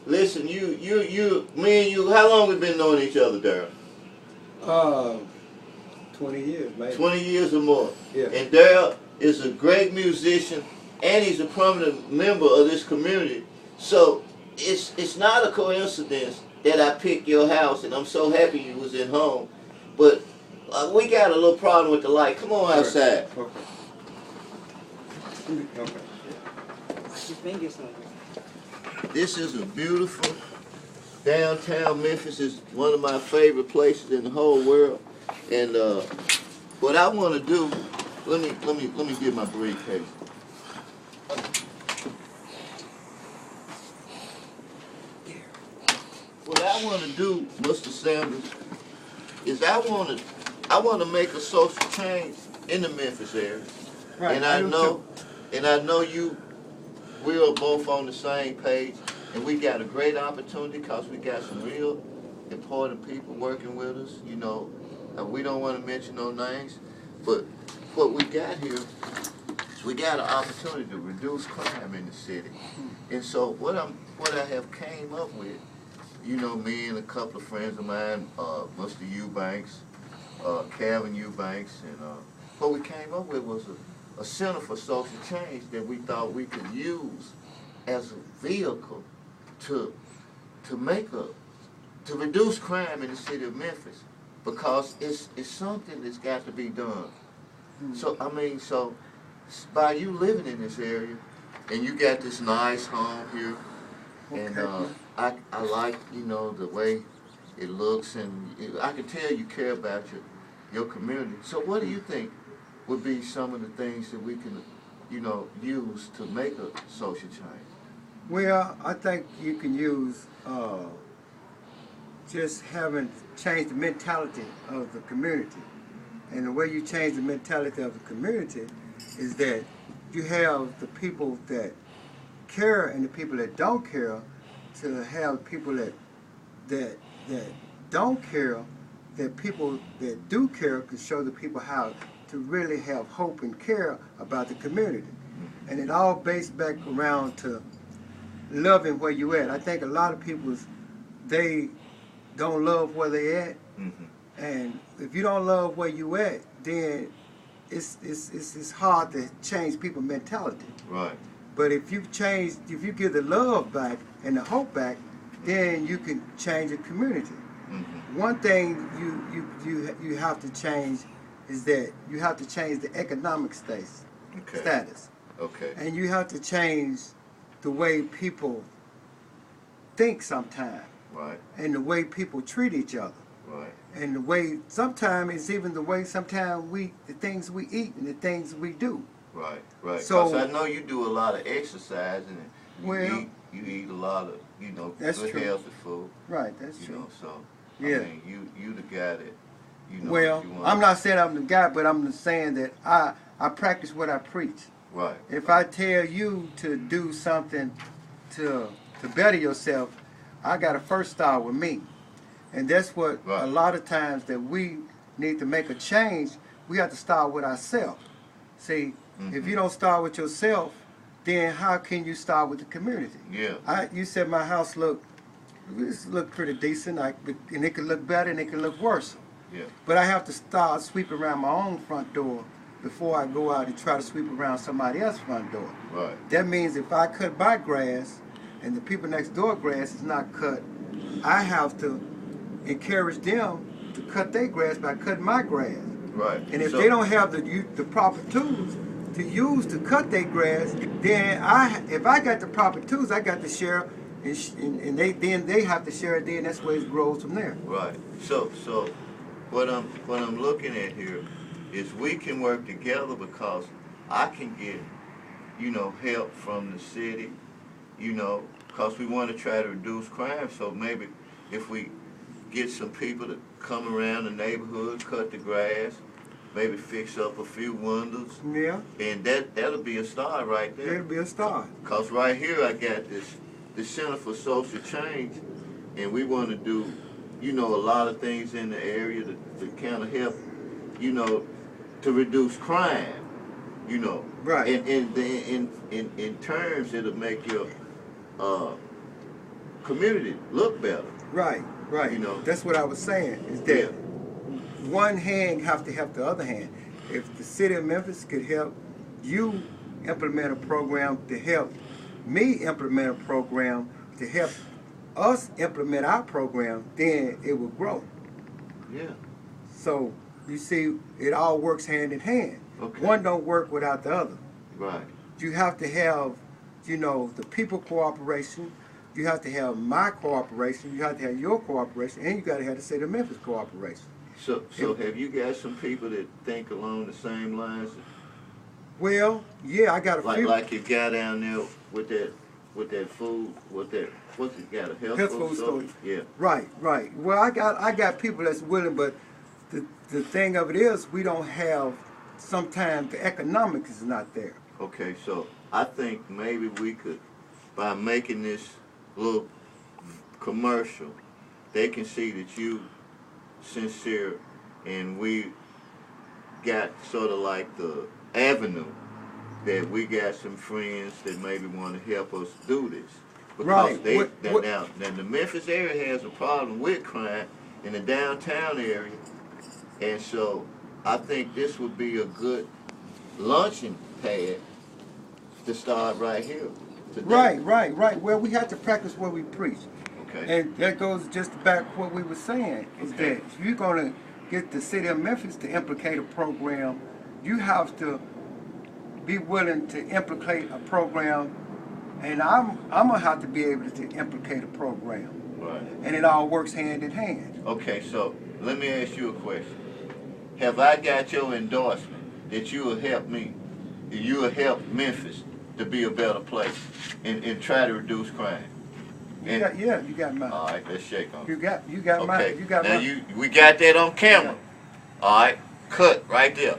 Listen, me and you, how long we been knowing each other, Daryl? Uh, 20 years, maybe. 20 years or more. Yeah. And Daryl is a great musician, and he's a prominent member of this community. So it's not a coincidence that I picked your house, and I'm so happy you was at home. But we got a little problem with the light. Come on outside. Okay. Okay. This is a beautiful downtown Memphis. Is one of my favorite places in the whole world. And what I want to do, let me get my briefcase. What I want to do, Mr. Sanders, is I want to make a social change in the Memphis area. Right. And I know you. We are both on the same page, and we got a great opportunity because we got some real important people working with us. You know, we don't want to mention no names, but what we got here is we got an opportunity to reduce crime in the city. And so what I have came up with, you know, me and a couple of friends of mine, Mr. Eubanks, Calvin Eubanks, and what we came up with was a center for social change that we thought we could use as a vehicle to reduce crime in the city of Memphis, because it's something that's got to be done. So I mean, so by you living in this area, and you got this nice home here, and I like, you know, the way it looks, and I can tell you care about your community. So what do you think would be some of the things that we can, you know, use to make a social change? Well, I think you can use just having changed the mentality of the community. And the way you change the mentality of the community is that you have the people that care and the people that don't care, to have people that don't care, that people that do care can show the people how to really have hope and care about the community. And it all based back around to loving where you at. I think a lot of people, they don't love where they at. And if you don't love where you at, then it's hard to change people's mentality. Right. But if you give the love back and the hope back, then you can change the community. One thing you have to change is that you have to change the economic status. Okay. And you have to change the way people think sometimes. Right. And the way people treat each other. Right. And the way, sometimes it's even the way sometimes the things we eat and the things we do. Right. So, because I know you do a lot of exercise, and you eat a lot of, you know, good healthy food. Right, that's true. You know, so yeah. I mean, you the guy that, you know. Well, I'm not saying I'm the guy, but I'm just saying that I practice what I preach. Right. If I tell you to do something to better yourself, I got to first start with me. And that's what a lot of times that we need to make a change, we have to start with ourselves. See, if you don't start with yourself, then how can you start with the community? Yeah. You said my house looked pretty decent, and it could look better and it could look worse. Yeah. But I have to start sweeping around my own front door before I go out and try to sweep around somebody else's front door. Right. That means if I cut my grass and the people next door grass is not cut, I have to encourage them to cut their grass by cutting my grass. Right. And if they don't have the proper tools to use to cut their grass, then if I got the proper tools, I got to share, and they have to share it. Then that's where it grows from there. Right. So what I'm looking at here is we can work together, because I can get, you know, help from the city, you know, because we want to try to reduce crime. So maybe if we get some people to come around the neighborhood, cut the grass, maybe fix up a few windows. Yeah. And that'll be a start right there. It'll be a start. Because right here I got the Center for Social Change, and we want to do, you know, a lot of things in the area to kind of help, you know, to reduce crime, you know. Right. And in terms, it'll make your community look better. Right, right. You know. That's what I was saying, is that one hand have to help the other hand. If the city of Memphis could help you implement a program to help me implement a program to help us implement our program, then it will grow. Yeah. So you see, it all works hand in hand. Okay. One don't work without the other. Right. You have to have, you know, the people cooperation. You have to have my cooperation. You have to have your cooperation, and you got to have the city of Memphis cooperation. So have you got some people that think along the same lines? Well, yeah, I got a few. Like your guy down there with that food, what's it got, a health food store? Yeah. Right, right. Well, I got people that's willing, but the thing of it is, we don't have. Sometimes the economics is not there. Okay, so I think maybe we could, by making this little commercial, they can see that you sincere, and we got sort of like the avenue that we got some friends that maybe want to help us do this. Because right. Now the Memphis area has a problem with crime in the downtown area, and so I think this would be a good launching pad to start right here today. Right. Well, we have to practice what we preach. Okay. And that goes just back to what we were saying, is that if you're going to get the city of Memphis to implicate a program, you have to be willing to implicate a program, and I'm going to have to be able to implicate a program. Right. And it all works hand in hand. Okay, so let me ask you a question. Have I got your endorsement that you will help me, you will help Memphis to be a better place and try to reduce crime? You got mine. All right, let's shake on it. You got mine. Okay. You got now mine. we got that on camera. All right, cut right there.